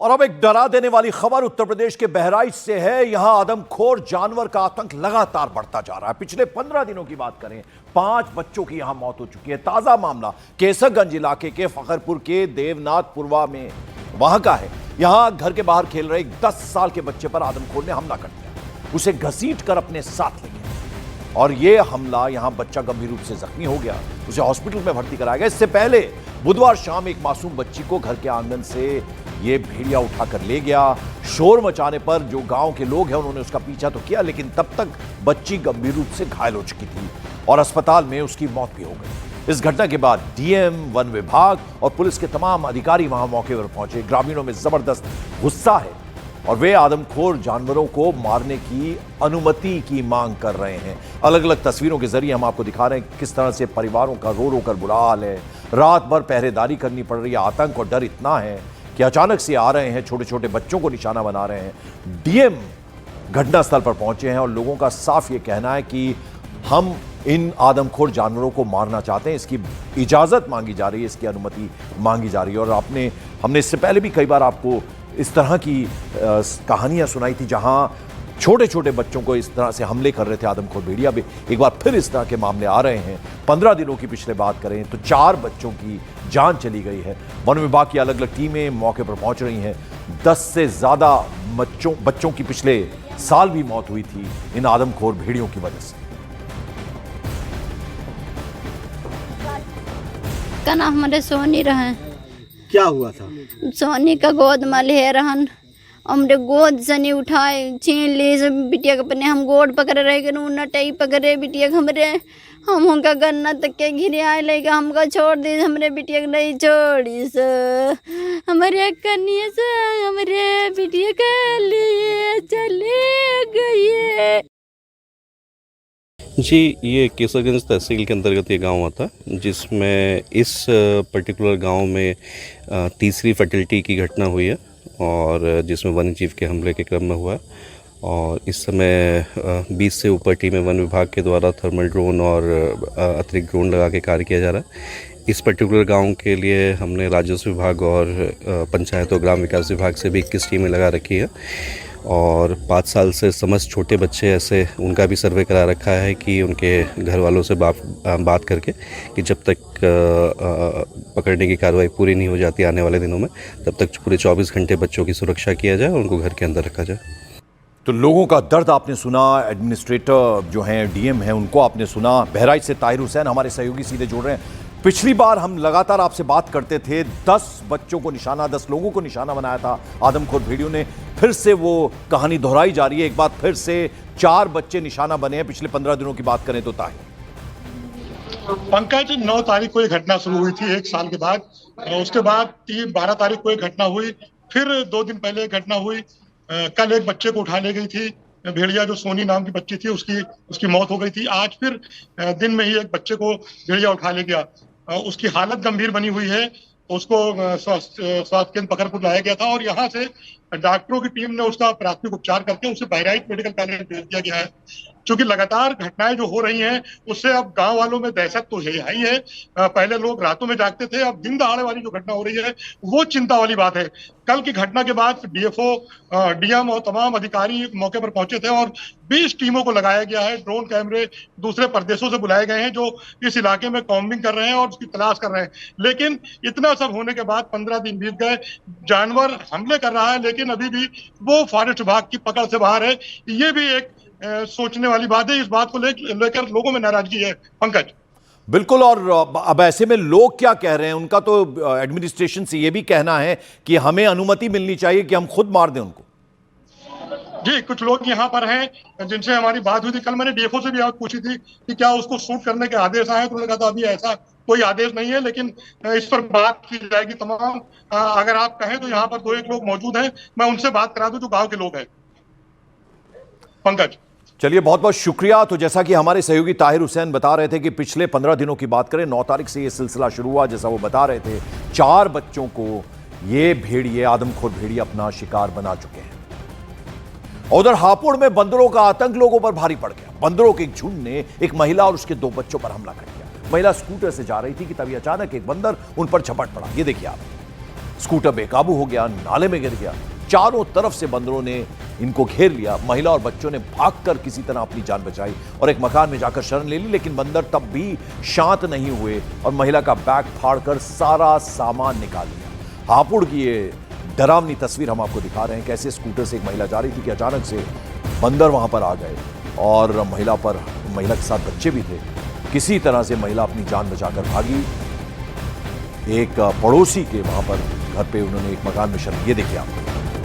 और अब एक डरा देने वाली खबर उत्तर प्रदेश के बहराइच से है। यहां आदमखोर जानवर का आतंक लगातार बढ़ता जा रहा है। पिछले 15 दिनों की बात करें, 5 बच्चों की यहां मौत हो चुकी है। ताजा मामला केसरगंज इलाके के फखरपुर के देवनाथपुरवा में वहां का है। यहां घर के बाहर खेल रहे एक 10 साल के बच्चे पर आदमखोर ने हमला कर दिया, उसे घसीट कर अपने साथ ले गया और यह हमला यहां बच्चा गंभीर रूप से जख्मी हो गया, उसे हॉस्पिटल में भर्ती कराया गया। इससे पहले बुधवार शाम एक मासूम बच्ची को घर के आंगन से यह भेड़िया उठाकर ले गया। शोर मचाने पर जो गांव के लोग हैं उन्होंने उसका पीछा तो किया, लेकिन तब तक बच्ची गंभीर रूप से घायल हो चुकी थी और अस्पताल में उसकी मौत भी हो गई। इस घटना के बाद डीएम, वन विभाग और पुलिस के तमाम अधिकारी वहां मौके पर पहुंचे। ग्रामीणों में जबरदस्त गुस्सा है और वे आदमखोर जानवरों को मारने की अनुमति की मांग कर रहे हैं। अलग अलग तस्वीरों के जरिए हम आपको दिखा रहे हैं किस तरह से परिवारों का रो रो कर बुरा हाल है। रात भर पहरेदारी करनी पड़ रही है। आतंक और डर इतना है कि अचानक से आ रहे हैं, छोटे छोटे बच्चों को निशाना बना रहे हैं। डीएम घटनास्थल पर पहुंचे हैं और लोगों का साफ ये कहना है कि हम इन आदमखोर जानवरों को मारना चाहते हैं। इसकी इजाजत मांगी जा रही है, इसकी अनुमति मांगी जा रही है। और हमने इससे पहले भी कई बार आपको इस तरह की कहानियां सुनाई थी जहां छोटे छोटे बच्चों को इस तरह से हमले कर रहे थे आदमखोर भेड़िया भी। एक बार फिर इस तरह के मामले आ रहे हैं। 15 दिनों की पिछले बात करें तो 4 बच्चों की जान चली गई है। वन विभाग की अलग अलग टीमें मौके पर पहुंच रही हैं। 10 से ज्यादा बच्चों की पिछले साल भी मौत हुई थी इन आदमखोर भेड़ियों की वजह से। का नाम हमारे सोनी रहे। क्या हुआ था? सोनी का गोद में ले रहन, हमरे गोद से नहीं उठाए, छीन ली से बिटिया के अपने हम गोद पकड़े रह गए, नटई पकड़े बिटिया के हमरे। हम उनका गन्ना तक के घिरे आए लेगा, हमका छोड़ दी, हमरे बिटिया के नहीं छोड़ी से, हमारे कन्या से हमारे बिटिया के लिए चले गई। जी, ये केसरगंज तहसील के अंतर्गत ये गांव आता, जिसमें इस पर्टिकुलर गांव में तीसरी फर्टिलिटी की घटना हुई है और जिसमें वन्य जीव के हमले के क्रम में हुआ है। और इस समय 20 से ऊपर टीमें वन विभाग के द्वारा थर्मल ड्रोन और अतिरिक्त ड्रोन लगा के कार्य किया जा रहा है। इस पर्टिकुलर गांव के लिए हमने राजस्व विभाग और पंचायत और ग्राम विकास विभाग से भी 21 टीमें लगा रखी है और 5 साल से समस्त छोटे बच्चे ऐसे उनका भी सर्वे करा रखा है कि उनके घर वालों से बात करके कि जब तक पकड़ने की कार्रवाई पूरी नहीं हो जाती आने वाले दिनों में, तब तक पूरे 24 घंटे बच्चों की सुरक्षा किया जाए और उनको घर के अंदर रखा जाए। तो लोगों का दर्द आपने सुना, एडमिनिस्ट्रेटर जो हैं, डीएम हैं, उनको आपने सुना। बहराइच से ताहिर हुसैन हमारे सहयोगी सीधे जुड़ रहे हैं। पिछली बार हम लगातार आपसे बात करते थे, 10 बच्चों को निशाना, 10 लोगों को निशाना बनाया था आदमखोर भेड़ियों ने। फिर से वो कहानी दोहराई जा रही है। एक बार फिर से 4 बच्चे निशाना बने हैं पिछले 15 दिनों की बात करें तो। पंकज, 9 तारीख को एक घटना शुरू हुई थी 1 साल के बाद। उसके बाद 12 तारीख को एक घटना हुई, फिर 2 दिन पहले एक घटना हुई। कल एक बच्चे को उठा ले गई थी भेड़िया, जो सोनी नाम की बच्ची थी, उसकी मौत हो गई थी। आज फिर दिन में ही एक बच्चे को भेड़िया उठा ले गया, उसकी हालत गंभीर बनी हुई है। उसको स्वास्थ्य केंद्र फखरपुर लाया गया था और यहाँ से डॉक्टरों की टीम ने उसका प्राथमिक उपचार करके उसे बहराइच मेडिकल कॉलेज भेज दिया गया है। क्योंकि लगातार घटनाएं जो हो रही हैं उससे अब गांव वालों में दहशत तो है ही है। पहले लोग रातों में जागते थे, अब दिन दहाड़े वाली जो घटना हो रही है वो चिंता वाली बात है। कल की घटना के बाद डीएफओ, डीएम और तमाम अधिकारी मौके पर पहुंचे थे और 20 टीमों को लगाया गया है। ड्रोन कैमरे दूसरे प्रदेशों से बुलाए गए हैं जो इस इलाके में कॉम्बिंग कर रहे हैं और उसकी तलाश कर रहे हैं। लेकिन इतना सब होने के बाद 15 दिन बीत गए, जानवर हमले कर रहा है लेकिन अभी भी वो फॉरेस्ट विभाग की पकड़ से बाहर है। ये भी एक सोचने वाली बात है। इस बात को लेकर लोगों में नाराजगी है पंकज। बिल्कुल। और अब ऐसे में लोग क्या कह रहे हैं? उनका तो एडमिनिस्ट्रेशन से ये भी कहना है कि हमें अनुमति मिलनी चाहिए कि हम खुद मार दें उनको। जी, कुछ लोग यहाँ पर हैं जिनसे हमारी बात हुई थी। कल मैंने डीएफओ से भी बात पूछी थी कि क्या उसको शूट करने के आदेश आए, तो उन्होंने कहा था अभी ऐसा कोई आदेश नहीं है, लेकिन इस पर बात की जाएगी तमाम। अगर आप कहें तो यहाँ पर 2-1 लोग मौजूद हैं, मैं उनसे बात करा दूं जो गाँव के लोग हैं पंकज। चलिए, बहुत बहुत शुक्रिया। तो जैसा कि हमारे सहयोगी ताहिर हुसैन बता रहे थे कि पिछले 15 दिनों की बात करें, 9 तारीख से ये सिलसिला शुरू हुआ। जैसा वो बता रहे थे, 4 बच्चों को ये भेड़िए, आदमखोर भेड़िए अपना शिकार बना चुके हैं। उधर हापुड़ में बंदरों का आतंक लोगों पर भारी पड़ गया। बंदरों के एक झुंड ने एक महिला और उसके 2 बच्चों पर हमला कर दिया। महिला स्कूटर से जा रही थी कि तभी अचानक एक बंदर उन पर झपट पड़ा। ये देखिए आप, स्कूटर बेकाबू हो गया, नाले में गिर गया। चारों तरफ से बंदरों ने इनको घेर लिया। महिला और बच्चों ने भागकर किसी तरह अपनी जान बचाई और एक मकान में जाकर शरण ले ली, लेकिन बंदर तब भी शांत नहीं हुए और महिला का बैग फाड़कर सारा सामान निकाल लिया। हापुड़ की ये डरावनी तस्वीर हम आपको दिखा रहे हैं, कैसे स्कूटर से एक महिला जा रही थी कि अचानक से बंदर वहां पर आ गए और महिला के साथ बच्चे भी थे। किसी तरह से महिला अपनी जान बचाकर भागी। एक पड़ोसी के वहां पर घर पे उन्होंने एक मकान में शरण, ये देखिए आप,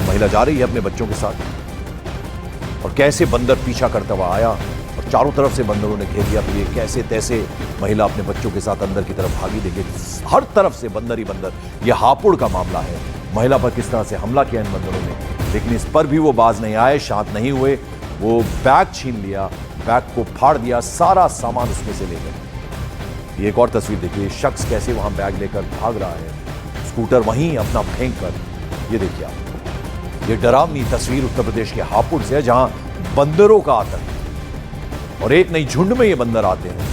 महिला जा रही है अपने बच्चों के साथ और कैसे बंदर पीछा करता हुआ आया और चारों तरफ से बंदरों ने घेर लिया। फिर ये कैसे तैसे महिला अपने बच्चों के साथ अंदर की तरफ भागी। देखिए हर तरफ से बंदर ही बंदर। ये हापुड़ का मामला है। महिला पर किस तरह से हमला किया इन बंदरों ने, लेकिन इस पर भी वो बाज नहीं आए, शांत नहीं हुए। वो बैग छीन लिया, बैग को फाड़ दिया, सारा सामान उसमें से ले गए। ये एक और तस्वीर देखिए, शख्स कैसे वहां बैग लेकर भाग रहा है, स्कूटर वहीं अपना फेंक कर। ये देखिए आप, ये डरावनी तस्वीर उत्तर प्रदेश के हापुड़ से है, जहां बंदरों का आतंक और एक नई झुंड में ये बंदर आते हैं।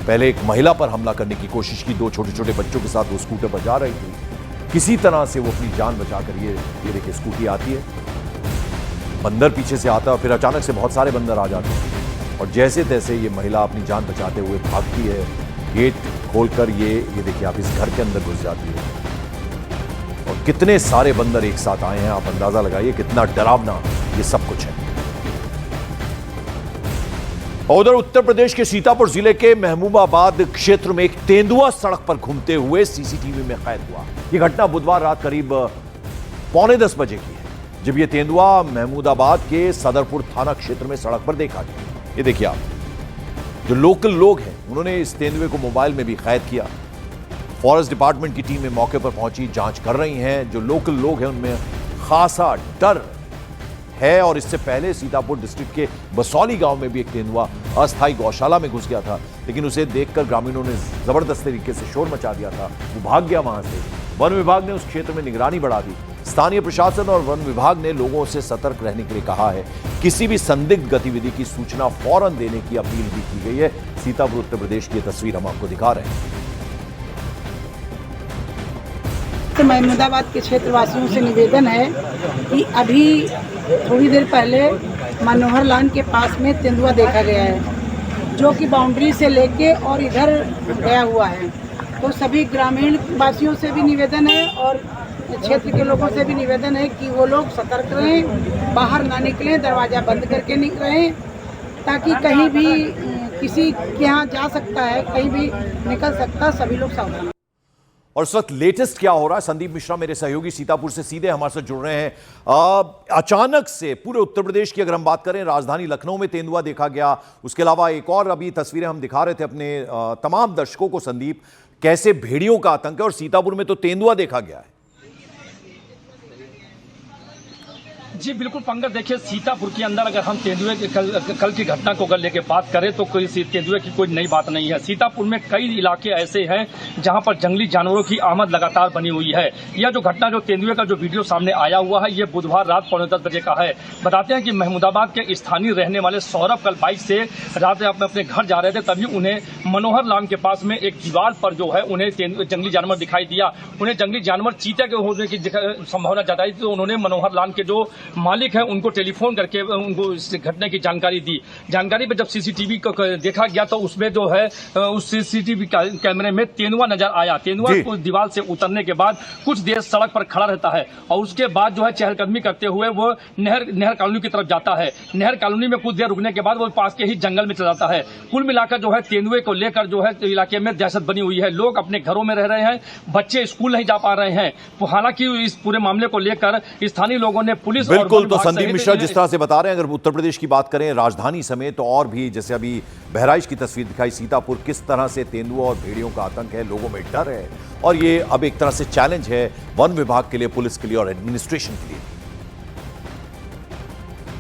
पहले एक महिला पर हमला करने की कोशिश की, दो छोटे छोटे बच्चों के साथ वो स्कूटर पर जा रही थी। किसी तरह से वो अपनी जान बचाकर ये देखिए स्कूटी आती है, बंदर पीछे से आता है और फिर अचानक से बहुत सारे बंदर आ जाते हैं और जैसे तैसे ये महिला अपनी जान बचाते हुए भागती है। गेट खोलकर ये देखिए आप, इस घर के अंदर घुस जाती है और कितने सारे बंदर एक साथ आए हैं, आप अंदाजा लगाइए कितना डरावना ये सब कुछ है। उधर उत्तर प्रदेश के सीतापुर जिले के महबूबाबाद क्षेत्र में एक तेंदुआ सड़क पर घूमते हुए सीसीटीवी में कैद हुआ। यह घटना बुधवार रात करीब 9:45 बजे की है, जब यह तेंदुआ महमूदाबाद के सदरपुर थाना क्षेत्र में सड़क पर देखा गया। ये देखिए आप, जो लोकल लोग हैं उन्होंने इस तेंदुए को मोबाइल में भी कैद किया। फॉरेस्ट डिपार्टमेंट की टीमें मौके पर पहुंची, जांच कर रही हैं। जो लोकल लोग हैं उनमें खासा डर है और इससे पहले सीतापुर डिस्ट्रिक्ट के बसौली गांव में भी एक तेंदुआ अस्थायी गौशाला में घुस गया था, लेकिन उसे देखकर ग्रामीणों ने जबरदस्त तरीके से शोर मचा दिया था, वो भाग गया वहां से। वन विभाग ने उस क्षेत्र में निगरानी बढ़ा दी। स्थानीय प्रशासन और वन विभाग ने लोगों से सतर्क रहने के लिए कहा है। किसी भी संदिग्ध गतिविधि की सूचना फौरन देने की अपील भी की गई है। सीतापुर उत्तर प्रदेश की तस्वीर हम आपको दिखा रहे हैं। तो महमूदाबाद के क्षेत्रवासियों से निवेदन है कि अभी थोड़ी देर पहले मनोहर लान के पास में तेंदुआ देखा गया है, जो कि बाउंड्री से लेके और इधर गया हुआ है। तो सभी ग्रामीण वासियों से भी निवेदन है और क्षेत्र के लोगों से भी निवेदन है कि वो लोग सतर्क रहें, बाहर ना निकलें, दरवाज़ा बंद करके रहें, ताकि कहीं भी किसी के यहाँ जा सकता है, कहीं भी निकल सकता है, सभी लोग सावधान। और इस वक्त लेटेस्ट क्या हो रहा है, संदीप मिश्रा मेरे सहयोगी सीतापुर से सीधे हमारे साथ जुड़ रहे हैं। अचानक से पूरे उत्तर प्रदेश की अगर हम बात करें, राजधानी लखनऊ में तेंदुआ देखा गया, उसके अलावा एक और अभी तस्वीरें हम दिखा रहे थे अपने तमाम दर्शकों को, संदीप, कैसे भेड़ियों का आतंक है और सीतापुर में तो तेंदुआ देखा गया है। जी बिल्कुल पंकज, देखिए सीतापुर के अंदर अगर हम तेंदुए के कल की घटना को अगर लेके बात करें तो कोई तेंदुए की कोई नई बात नहीं है। सीतापुर में कई इलाके ऐसे हैं जहां पर जंगली जानवरों की आमद लगातार बनी हुई है। यह जो घटना, जो तेंदुए का जो वीडियो सामने आया हुआ है, ये बुधवार रात 9:45 बजे का है। बताते हैं कि महमूदाबाद के स्थानीय रहने वाले सौरभ कल बाइक से रात अपने घर जा रहे थे, तभी उन्हें मनोहर लान के पास में एक दीवार पर जो है उन्हें जंगली जानवर दिखाई दिया। उन्हें जंगली जानवर चीते के होने की संभावना जताई, तो उन्होंने मनोहर लान के जो मालिक है उनको टेलीफोन करके उनको इस घटना की जानकारी दी। जानकारी पे जब सीसीटीवी को देखा गया तो उसमें जो है उस सीसीटीवी कैमरे में तेंदुआ नजर आया। तेंदुआ को दीवार से उतरने के बाद कुछ देर सड़क पर खड़ा रहता है और उसके बाद जो है चहलकदमी करते हुए वो नहर कॉलोनी की तरफ जाता है। नहर कॉलोनी में कुछ देर रुकने के बाद वो पास के ही जंगल में चला जाता है। कुल मिलाकर जो है तेंदुए को लेकर जो है इलाके में दहशत बनी हुई है। लोग अपने घरों में रह रहे हैं, बच्चे स्कूल नहीं जा पा रहे हैं। हालांकि इस पूरे मामले को लेकर स्थानीय लोगों ने पुलिस बिल्कुल, तो संदीप मिश्रा जिस तरह से बता रहे हैं, अगर उत्तर प्रदेश की बात करें, राजधानी समेत तो और भी, जैसे अभी बहराइच की तस्वीर दिखाई, सीतापुर, किस तरह से तेंदुआ और भेड़ियों का आतंक है, लोगों में डर है और ये अब एक तरह से चैलेंज है वन विभाग के लिए, पुलिस के लिए और एडमिनिस्ट्रेशन के लिए।